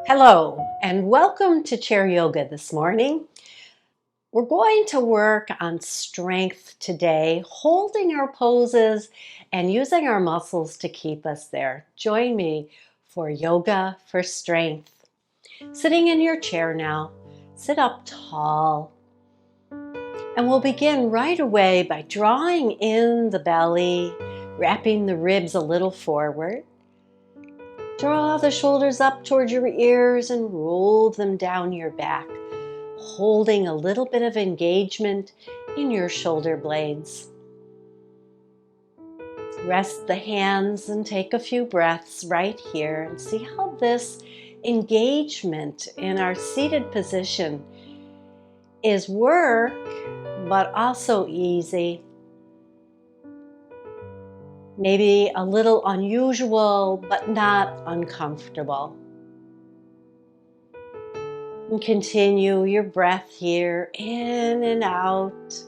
Hello, and welcome to Chair Yoga this morning. We're going to work on strength today, holding our poses and using our muscles to keep us there. Join me for Yoga for Strength. Sitting in your chair now, sit up tall. And we'll begin right away by drawing in the belly, wrapping the ribs a little forward. Draw the shoulders up towards your ears and roll them down your back, holding a little bit of engagement in your shoulder blades. Rest the hands and take a few breaths right here and see how this engagement in our seated position is work, but also easy. Maybe a little unusual, but not uncomfortable. And continue your breath here, in and out.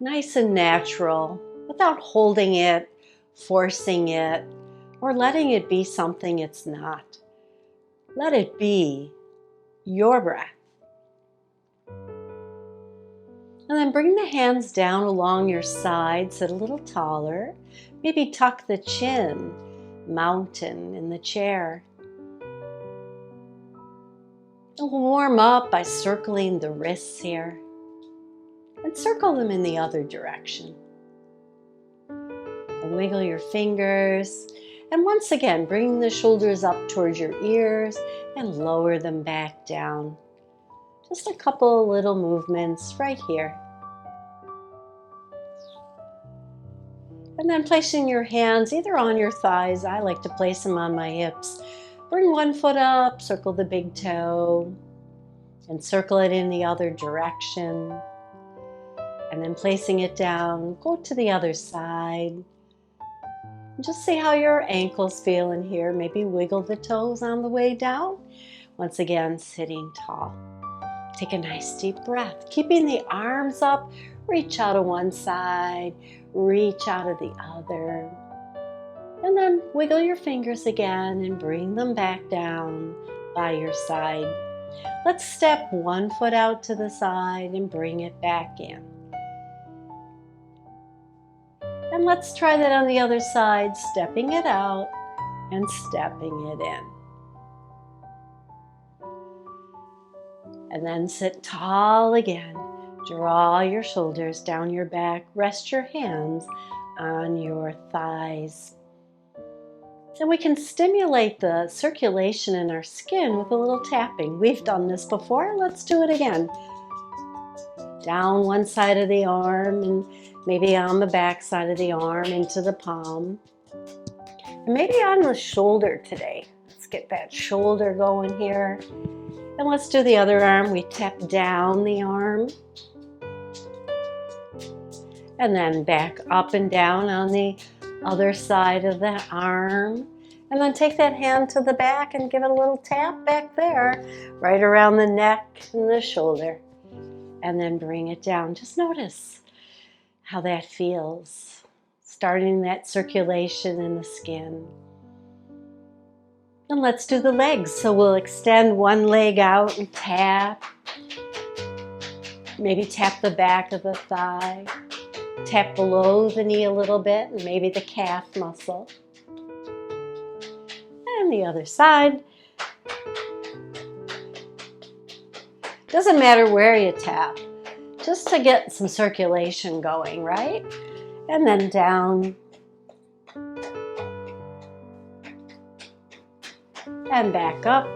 Nice and natural, without holding it, forcing it, or letting it be something it's not. Let it be your breath. And then bring the hands down along your sides, sit a little taller. Maybe tuck the chin, mountain in the chair. And we'll warm up by circling the wrists here. And circle them in the other direction. And wiggle your fingers. And once again, bring the shoulders up towards your ears and lower them back down. Just a couple little movements right here. And then placing your hands either on your thighs. I like to place them on my hips. Bring one foot up, circle the big toe, and circle it in the other direction. And then placing it down, go to the other side. And just see how your ankles feel in here. Maybe wiggle the toes on the way down. Once again, sitting tall. Take a nice deep breath. Keeping the arms up, reach out to one side, reach out of the other. And then wiggle your fingers again and bring them back down by your side. Let's step one foot out to the side and bring it back in. And let's try that on the other side, stepping it out and stepping it in. And then sit tall again. Draw your shoulders down your back. Rest your hands on your thighs. And we can stimulate the circulation in our skin with a little tapping. We've done this before. Let's do it again. Down one side of the arm and maybe on the back side of the arm into the palm. And maybe on the shoulder today. Let's get that shoulder going here. And let's do the other arm. We tap down the arm. And then back up and down on the other side of that arm. And then take that hand to the back and give it a little tap back there, right around the neck and the shoulder. And then bring it down. Just notice how that feels. Starting that circulation in the skin. And let's do the legs. So we'll extend one leg out and tap. Maybe tap the back of the thigh. Tap below the knee a little bit and maybe the calf muscle. And the other side. Doesn't matter where you tap, just to get some circulation going, right? And then down. And back up.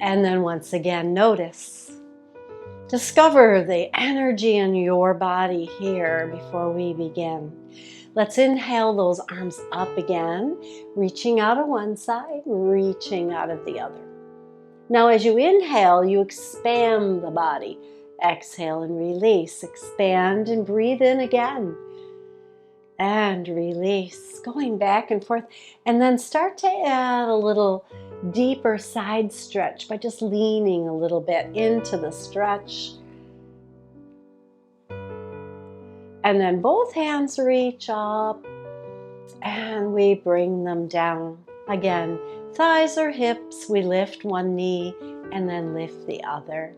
And then once again, notice. Discover the energy in your body here before we begin. Let's inhale those arms up again, reaching out of one side, reaching out of the other. Now as you inhale, you expand the body. Exhale and release. Expand and breathe in again. And release. Going back and forth. And then start to add a little deeper side stretch by just leaning a little bit into the stretch. And then both hands reach up and we bring them down. Again, thighs or hips, we lift one knee and then lift the other.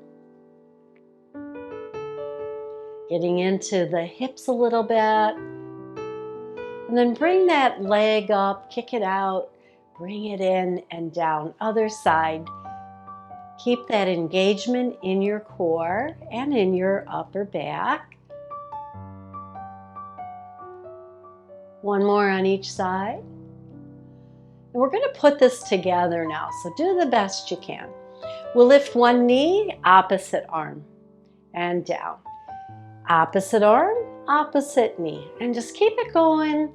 Getting into the hips a little bit. And then bring that leg up, kick it out, bring it in and down. Other side. Keep that engagement in your core and in your upper back. One more on each side. And we're going to put this together now, so do the best you can. We'll lift one knee, opposite arm, and down. Opposite arm, opposite knee. And just keep it going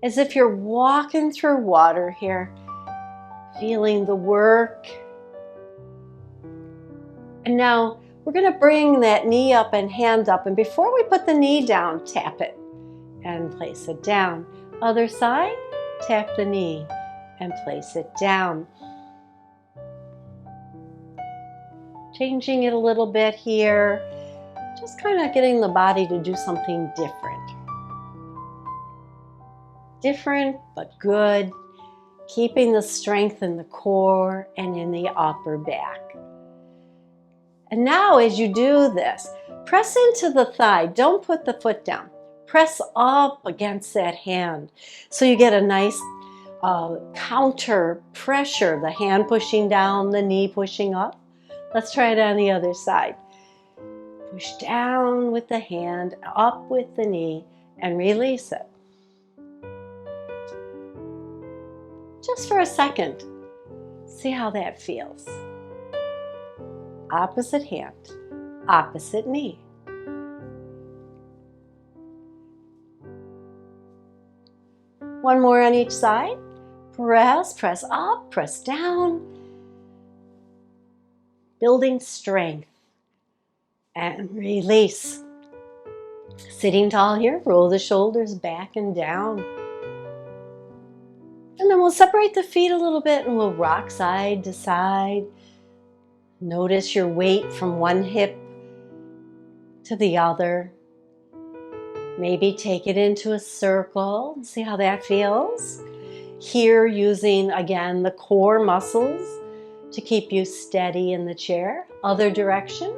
as if you're walking through water here, feeling the work. And now we're going to bring that knee up and hand up. And before we put the knee down, tap it and place it down. Other side, tap the knee and place it down. Changing it a little bit here. Just kind of getting the body to do something different. Different, but good. Keeping the strength in the core and in the upper back. And now as you do this, press into the thigh. Don't put the foot down. Press up against that hand. So you get a nice counter pressure. The hand pushing down, the knee pushing up. Let's try it on the other side. Push down with the hand, up with the knee, and release it. Just for a second. See how that feels. Opposite hand, opposite knee. One more on each side. Press up, press down. Building strength. And release. Sitting tall here, roll the shoulders back and down. And then we'll separate the feet a little bit and we'll rock side to side. Notice your weight from one hip to the other. Maybe take it into a circle. See how that feels. Here using, again, the core muscles to keep you steady in the chair. Other direction.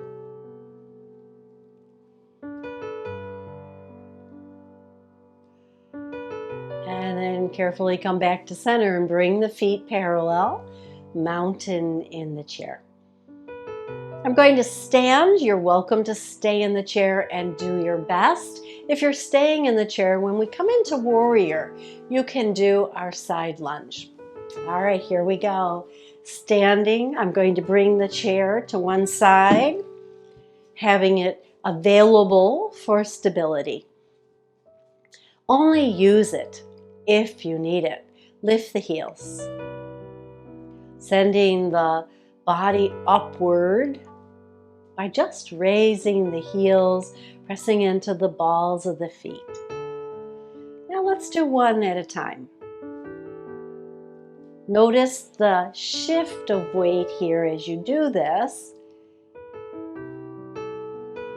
And then carefully come back to center and bring the feet parallel. Mountain in the chair. I'm going to stand. You're welcome to stay in the chair and do your best. If you're staying in the chair, when we come into warrior, you can do our side lunge. All right, here we go. Standing, I'm going to bring the chair to one side, having it available for stability. Only use it if you need it. Lift the heels. Sending the body upward by just raising the heels, pressing into the balls of the feet. Now let's do one at a time. Notice the shift of weight here as you do this.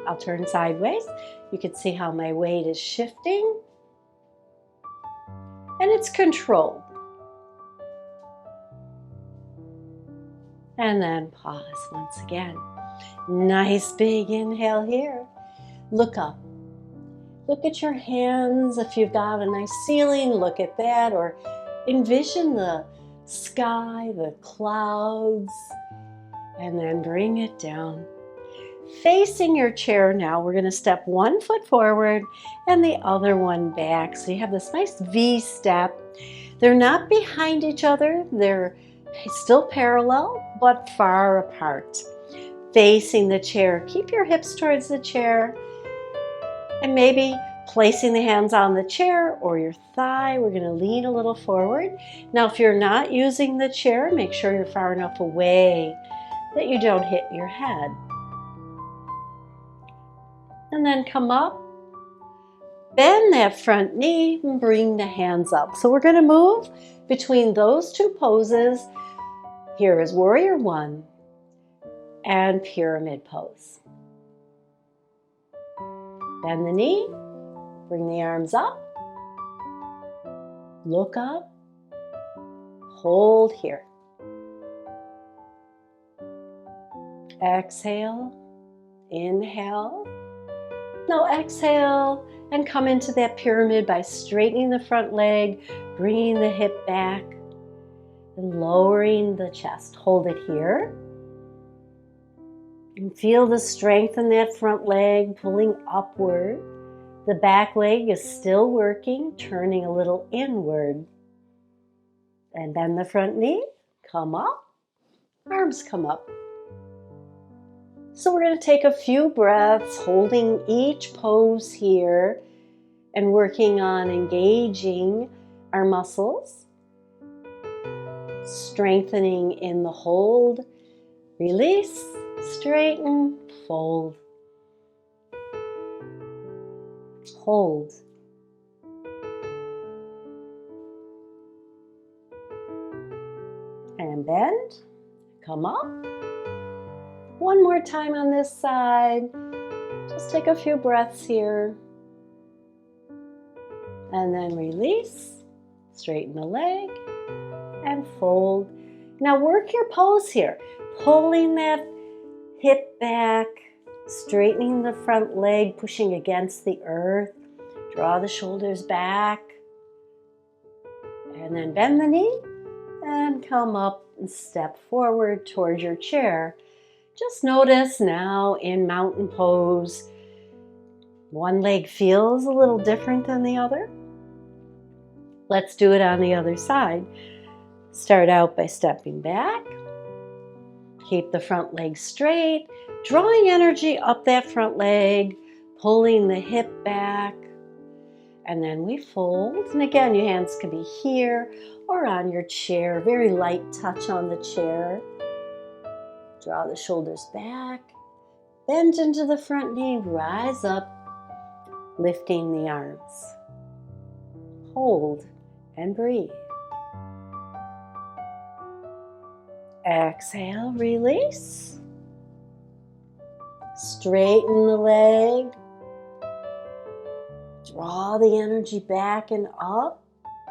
I'll turn sideways. You can see how my weight is shifting. And it's controlled. And then pause once again. Nice big inhale here. Look up. Look at your hands. If you've got a nice ceiling, look at that. Or envision the sky, the clouds. And then bring it down. Facing your chair now, we're going to step one foot forward and the other one back. So you have this nice V step. They're not behind each other. They're still parallel, but far apart. Facing the chair. Keep your hips towards the chair. And maybe placing the hands on the chair or your thigh. We're going to lean a little forward. Now, if you're not using the chair, make sure you're far enough away that you don't hit your head. And then come up. Bend that front knee and bring the hands up. So we're going to move between those two poses. Here is warrior one and pyramid pose. Bend the knee, bring the arms up, look up, Hold here. Exhale, inhale. Now exhale and come into that pyramid by straightening the front leg, bringing the hip back, and lowering the chest. Hold it here. And feel the strength in that front leg pulling upward. The back leg is still working, turning a little inward. And bend the front knee, come up, arms come up. So we're going to take a few breaths, holding each pose here and working on engaging our muscles, strengthening in the hold, release, straighten, fold, hold. And bend, come up. One more time on this side. Just take a few breaths here. And then release, straighten the leg, and fold. Now work your pose here. Pulling that hip back, straightening the front leg, pushing against the earth. Draw the shoulders back. And then bend the knee. And come up and step forward towards your chair. Just notice now in mountain pose, one leg feels a little different than the other. Let's do it on the other side. Start out by stepping back. Keep the front leg straight, drawing energy up that front leg, pulling the hip back. And then we fold. And again, your hands can be here or on your chair. Very light touch on the chair. Draw the shoulders back. Bend into the front knee. Rise up, lifting the arms. Hold and breathe. Exhale, release. Straighten the leg. Draw the energy back and up,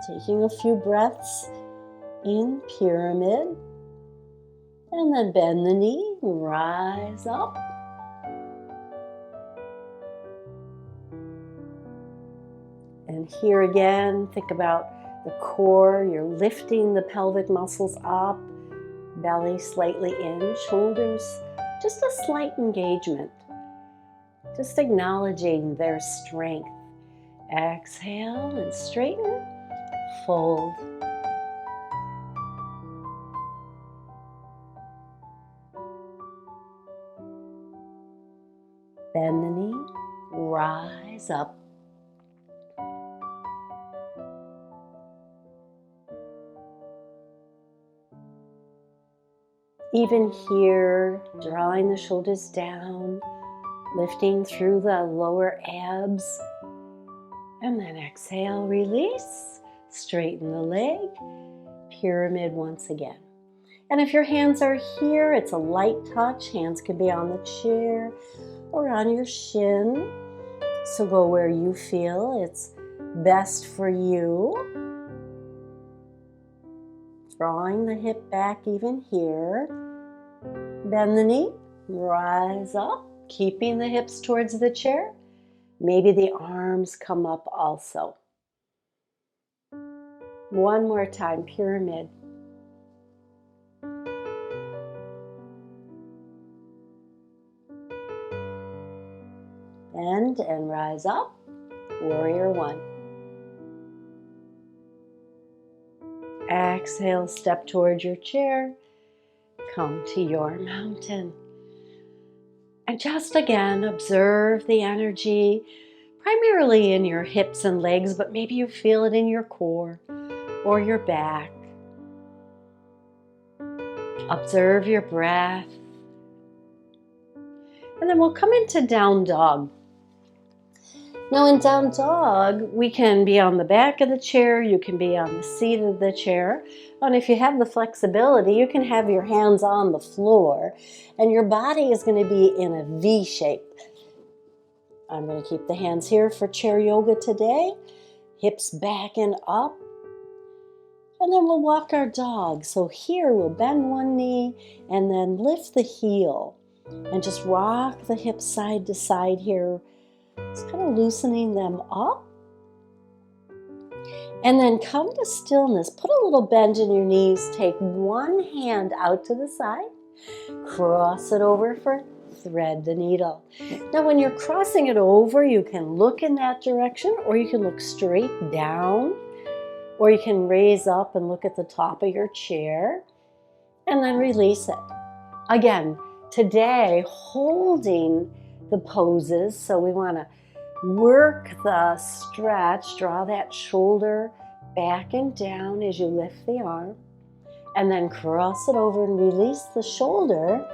taking a few breaths in pyramid. And then bend the knee, rise up. And here again, think about the core. You're lifting the pelvic muscles up, belly slightly in, shoulders, just a slight engagement. Just acknowledging their strength. Exhale and straighten, fold. Bend the knee, rise up. Even here, drawing the shoulders down, lifting through the lower abs. And then exhale, release, straighten the leg, pyramid once again. And if your hands are here, it's a light touch. Hands can be on the chair or on your shin. So go where you feel it's best for you. Drawing the hip back even here. Bend the knee, rise up, keeping the hips towards the chair. Maybe the arms come up also. One more time, pyramid. Bend and rise up, warrior one. Exhale, step towards your chair. Come to your mountain. And just again, observe the energy, primarily in your hips and legs, but maybe you feel it in your core or your back. Observe your breath. And then we'll come into down dog. Now in down dog, we can be on the back of the chair, you can be on the seat of the chair, and if you have the flexibility, you can have your hands on the floor, and your body is going to be in a V shape. I'm going to keep the hands here for chair yoga today. Hips back and up. And then we'll walk our dog. So here we'll bend one knee and then lift the heel and just rock the hips side to side here. Just kind of loosening them up. And then come to stillness. Put a little bend in your knees. Take one hand out to the side. Cross it over for thread the needle. Now when you're crossing it over, you can look in that direction, or you can look straight down, or you can raise up and look at the top of your chair and then release it. Again, today holding the poses, so we want to work the stretch, draw that shoulder back and down as you lift the arm, and then cross it over and release the shoulder,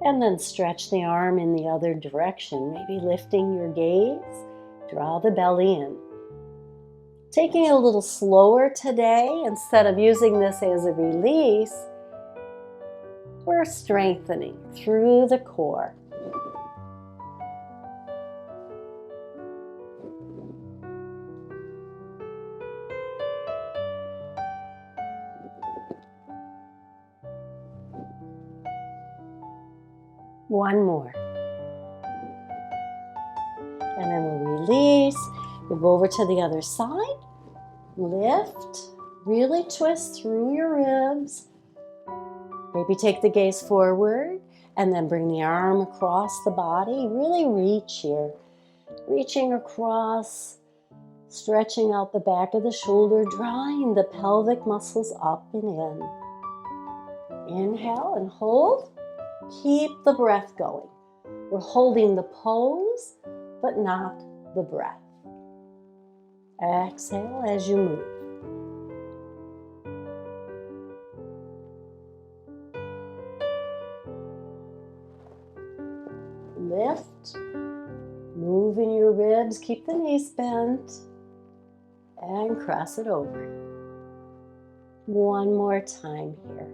and then stretch the arm in the other direction, maybe lifting your gaze, draw the belly in. Taking it a little slower today, instead of using this as a release, we're strengthening through the core. One more. And then we'll release. Move over to the other side. Lift. Really twist through your ribs. Maybe take the gaze forward and then bring the arm across the body. Really reach here. Reaching across, stretching out the back of the shoulder, drawing the pelvic muscles up and in. Inhale and hold. Keep the breath going. We're holding the pose, but not the breath. Exhale as you move. Lift. Move in your ribs. Keep the knees bent. And cross it over. One more time here.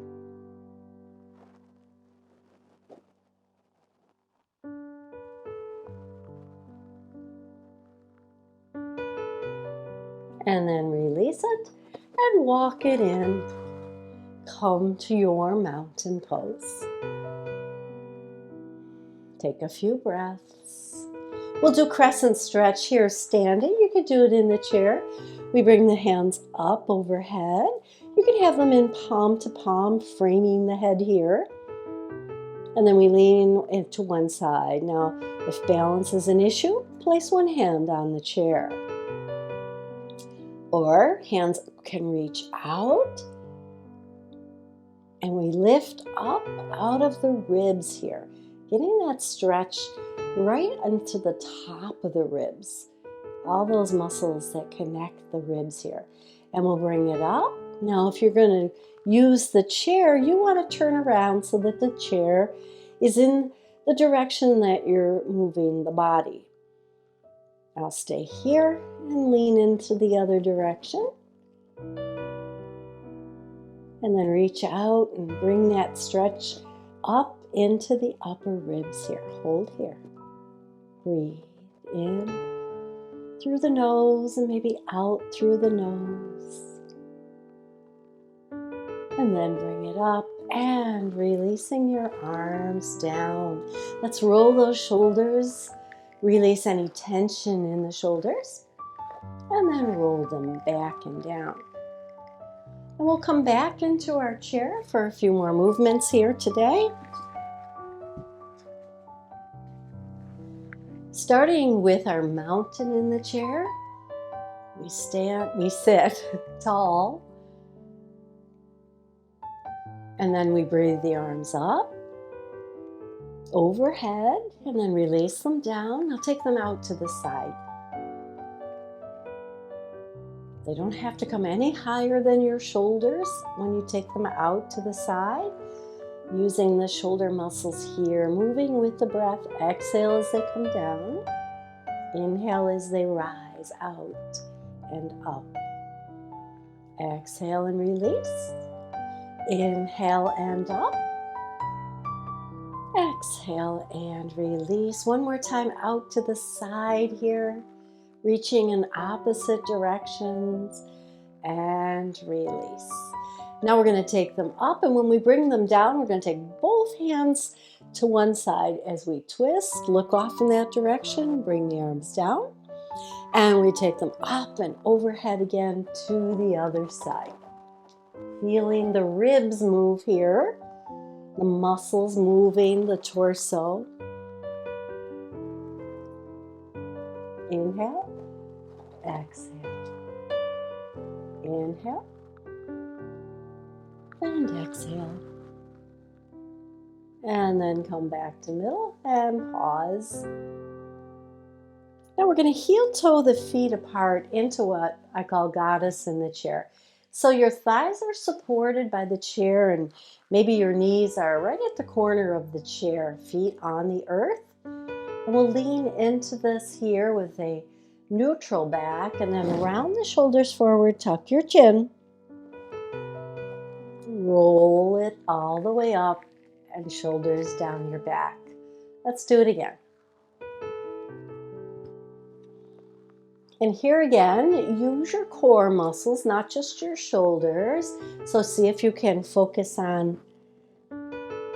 And then release it and walk it in. Come to your mountain pose. Take a few breaths. We'll do crescent stretch here standing. You could do it in the chair. We bring the hands up overhead. You can have them in palm to palm, framing the head here. And then we lean it to one side. Now, if balance is an issue, place one hand on the chair. Or hands can reach out, and we lift up out of the ribs here, getting that stretch right into the top of the ribs, all those muscles that connect the ribs here. And we'll bring it up. Now, if you're going to use the chair, you want to turn around so that the chair is in the direction that you're moving the body. I'll stay here and lean into the other direction. And then reach out and bring that stretch up into the upper ribs here. Hold here. Breathe in through the nose and maybe out through the nose. And then bring it up and releasing your arms down. Let's roll those shoulders. Release any tension in the shoulders, and then roll them back and down. And we'll come back into our chair for a few more movements here today. Starting with our mountain in the chair, we sit tall, and then we breathe the arms up, overhead, and then release them down. Now take them out to the side. They don't have to come any higher than your shoulders when you take them out to the side. Using the shoulder muscles here, moving with the breath. Exhale as they come down. Inhale as they rise out and up. Exhale and release. Inhale and up. Exhale and release. One more time out to the side here, reaching in opposite directions. and release. Now we're going to take them up, and when we bring them down, we're going to take both hands to one side as we twist, look off in that direction, bring the arms down, and we take them up and overhead again to the other side. Feeling the ribs move here, the muscles moving the torso. Inhale, exhale. Inhale, and exhale. And then come back to middle and pause. Now we're going to heel toe the feet apart into what I call goddess in the chair. So your thighs are supported by the chair, and maybe your knees are right at the corner of the chair, feet on the earth. And we'll lean into this here with a neutral back, and then round the shoulders forward, tuck your chin. Roll it all the way up and shoulders down your back. Let's do it again. And here again, use your core muscles, not just your shoulders. So see if you can focus on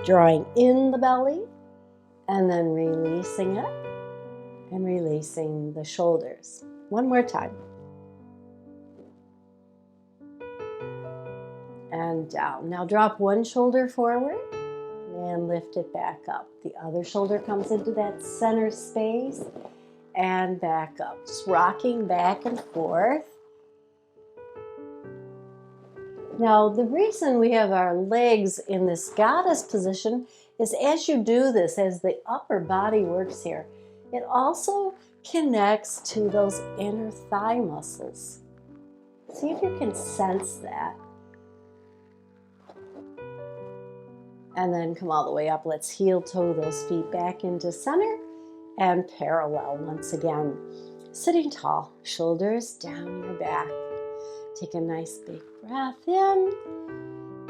drawing in the belly and then releasing it and releasing the shoulders. One more time. And down. Now drop one shoulder forward and lift it back up. The other shoulder comes into that center space and back up. Just rocking back and forth. Now, the reason we have our legs in this goddess position is as you do this, as the upper body works here, it also connects to those inner thigh muscles. See if you can sense that. And then come all the way up. Let's heel toe those feet back into center and parallel once again. Sitting tall, shoulders down your back. Take a nice big breath in.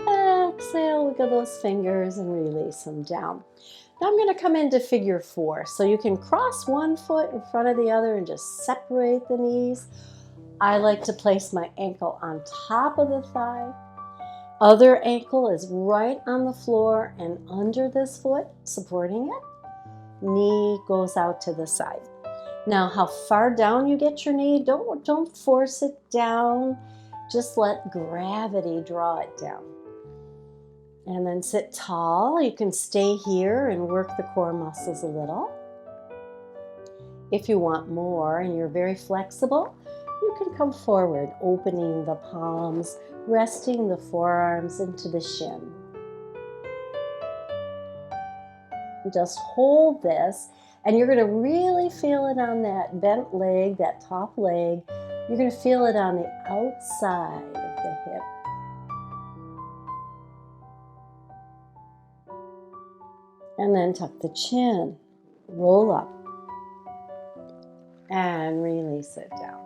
Exhale, wiggle those fingers and release them down. Now I'm going to come into figure 4. So you can cross one foot in front of the other and just separate the knees. I like to place my ankle on top of the thigh. Other ankle is right on the floor and under this foot, supporting it. Knee goes out to the side. Now, how far down you get your knee, don't force it down. Just let gravity draw it down. And then sit tall. You can stay here and work the core muscles a little. If you want more and you're very flexible, you can come forward, opening the palms, resting the forearms into the shin. Just hold this, and you're going to really feel it on that bent leg, that top leg. You're going to feel it on the outside of the hip. And then tuck the chin, roll up, and release it down.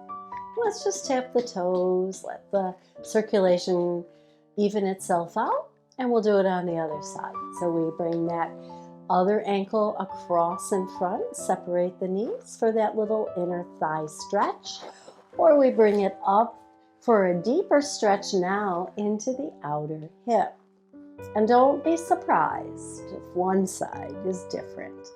Let's just tap the toes, let the circulation even itself out, and we'll do it on the other side. So we bring that other ankle across in front, separate the knees for that little inner thigh stretch, or we bring it up for a deeper stretch now into the outer hip. And don't be surprised if one side is different.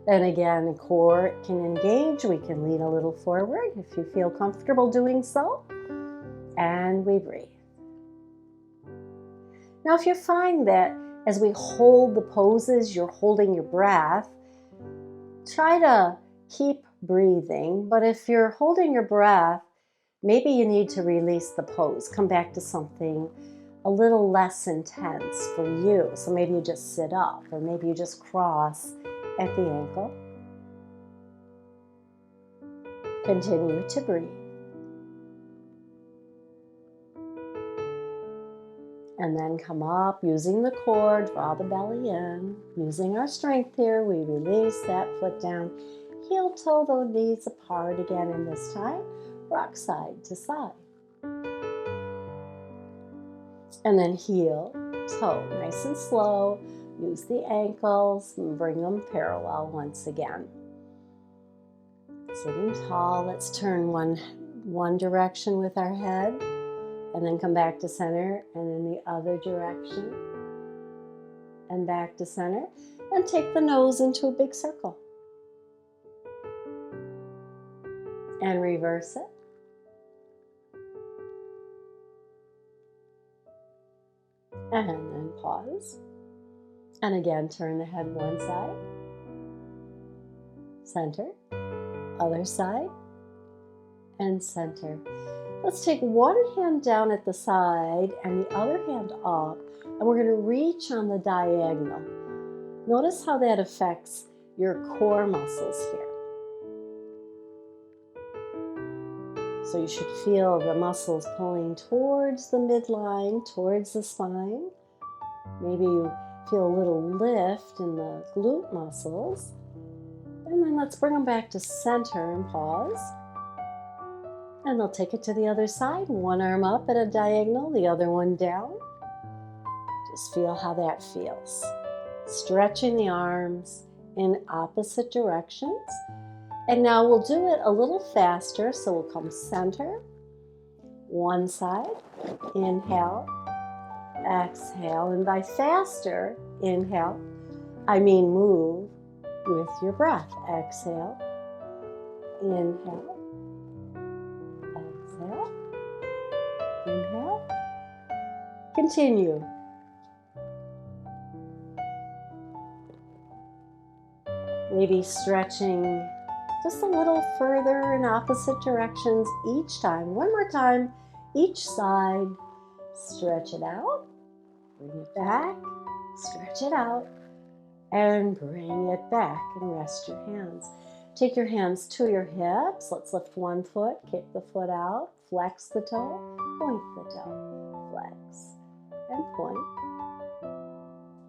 And again, the core can engage. We can lean a little forward if you feel comfortable doing so. And we breathe. Now, if you find that as we hold the poses, you're holding your breath, try to keep breathing. But if you're holding your breath, maybe you need to release the pose. Come back to something a little less intense for you. So maybe you just sit up, or maybe you just cross at the ankle. Continue to breathe. And then come up using the core, draw the belly in. Using our strength here, we release that foot down. Heel toe the knees apart again, and this time, rock side to side. And then heel, toe, nice and slow. Use the ankles and bring them parallel once again. Sitting tall, let's turn one direction with our head. And then come back to center and in the other direction. And back to center. And take the nose into a big circle. And reverse it. And then pause. And again, turn the head one side. Center. Other side. And center. Let's take one hand down at the side and the other hand up. And we're going to reach on the diagonal. Notice how that affects your core muscles here. So you should feel the muscles pulling towards the midline, towards the spine. Maybe you feel a little lift in the glute muscles. And then let's bring them back to center and pause. And they'll take it to the other side. One arm up at a diagonal, the other one down. Just feel how that feels. Stretching the arms in opposite directions. And now we'll do it a little faster, so we'll come center, one side, inhale, exhale, and by faster, inhale, I mean move with your breath. Exhale, inhale, exhale, inhale, continue. Maybe stretching just a little further in opposite directions each time. One more time, each side. Stretch it out, bring it back, stretch it out, and bring it back and rest your hands. Take your hands to your hips. Let's lift one foot, kick the foot out, flex the toe, point the toe, flex, and point.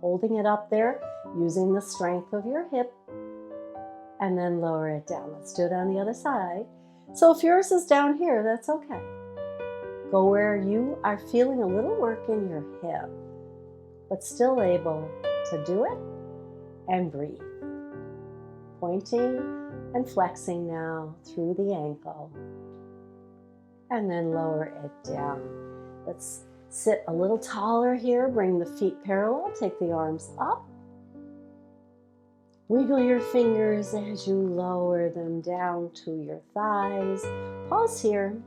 Holding it up there, using the strength of your hip, and then lower it down. Let's do it on the other side. So if yours is down here, that's okay. Go where you are feeling a little work in your hip, but still able to do it, and breathe. Pointing and flexing now through the ankle, and then lower it down. Let's sit a little taller here. Bring the feet parallel, take the arms up. Wiggle your fingers as you lower them down to your thighs. Pause here.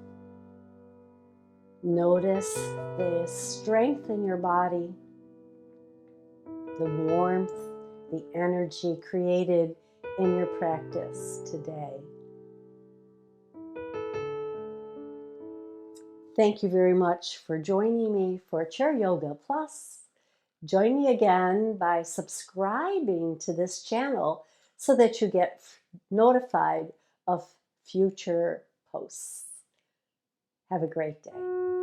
Notice the strength in your body, the warmth, the energy created in your practice today. Thank you very much for joining me for Chair Yoga Plus. Join me again by subscribing to this channel so that you get notified of future posts. Have a great day.